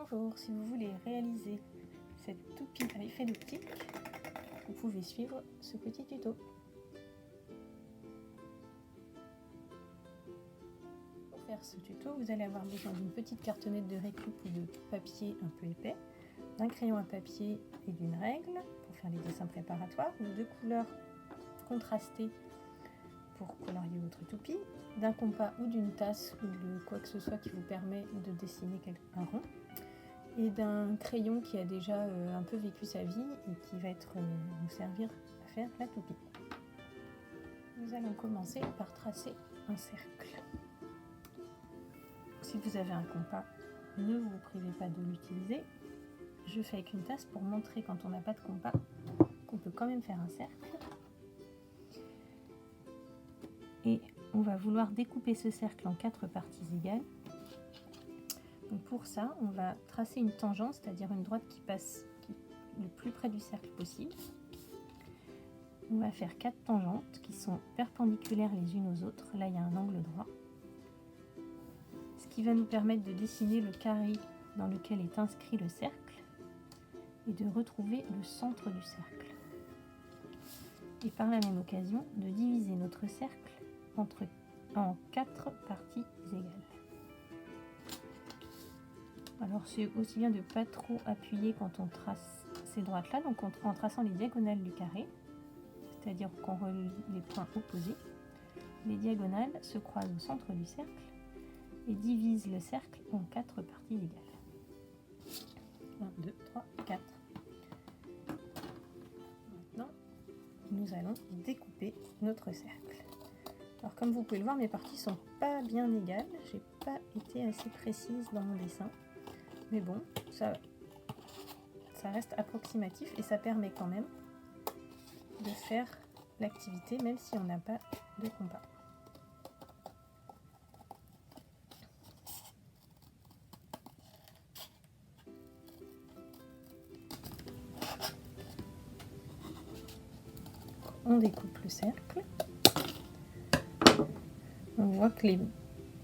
Bonjour, si vous voulez réaliser cette toupie à effet d'optique, vous pouvez suivre ce petit tuto. Pour faire ce tuto, vous allez avoir besoin d'une petite cartonnette de récup ou de papier un peu épais, d'un crayon à papier et d'une règle pour faire les dessins préparatoires, de 2 couleurs contrastées pour colorier votre toupie, d'un compas ou d'une tasse ou de quoi que ce soit qui vous permet de dessiner un rond, et d'un crayon qui a déjà un peu vécu sa vie et qui va vous servir à faire la toupie. Nous allons commencer par tracer un cercle. Si vous avez un compas, ne vous privez pas de l'utiliser. Je fais avec une tasse pour montrer, quand on n'a pas de compas, qu'on peut quand même faire un cercle. Et on va vouloir découper ce cercle en 4 parties égales. Donc pour ça, on va tracer une tangente, c'est-à-dire une droite qui passe le plus près du cercle possible. On va faire 4 tangentes qui sont perpendiculaires les unes aux autres. Là, il y a un angle droit. Ce qui va nous permettre de dessiner le carré dans lequel est inscrit le cercle et de retrouver le centre du cercle. Et par la même occasion, de diviser notre cercle en 4 parties égales. Alors c'est aussi bien de ne pas trop appuyer quand on trace ces droites-là, donc en traçant les diagonales du carré, c'est-à-dire qu'on relie les points opposés. Les diagonales se croisent au centre du cercle et divisent le cercle en 4 parties égales. 1, 2, 3, 4. Maintenant, nous allons découper notre cercle. Alors comme vous pouvez le voir, mes parties sont pas bien égales, j'ai pas été assez précise dans mon dessin, mais bon, ça reste approximatif et ça permet quand même de faire l'activité même si on n'a pas de compas. On découpe le cercle. On voit que les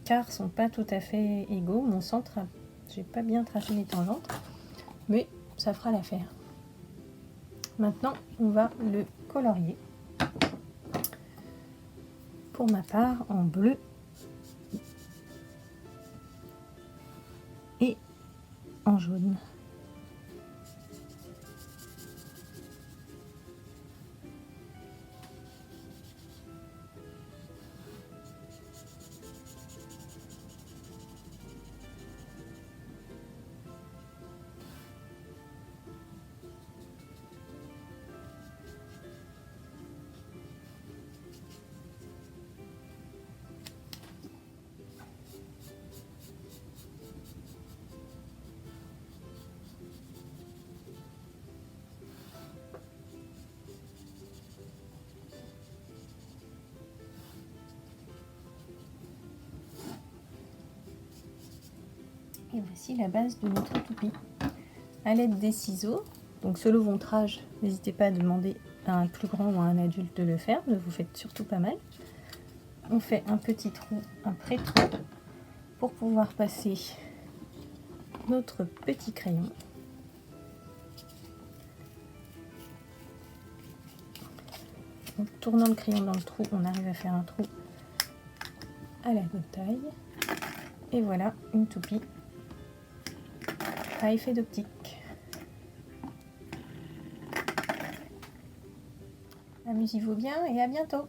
quarts sont pas tout à fait égaux. Mon centre, j'ai pas bien tracé les tangentes, mais ça fera l'affaire. Maintenant, on va le colorier. Pour ma part, en bleu et en jaune. Et voici la base de notre toupie. À l'aide des ciseaux, donc selon votre âge, n'hésitez pas à demander à un plus grand ou à un adulte de le faire, ne vous faites surtout pas mal. On fait un petit trou, un pré-trou, pour pouvoir passer notre petit crayon. En tournant le crayon dans le trou, on arrive à faire un trou à la bonne taille. Et voilà une toupie à effet d'optique. Amusez-vous bien et à bientôt!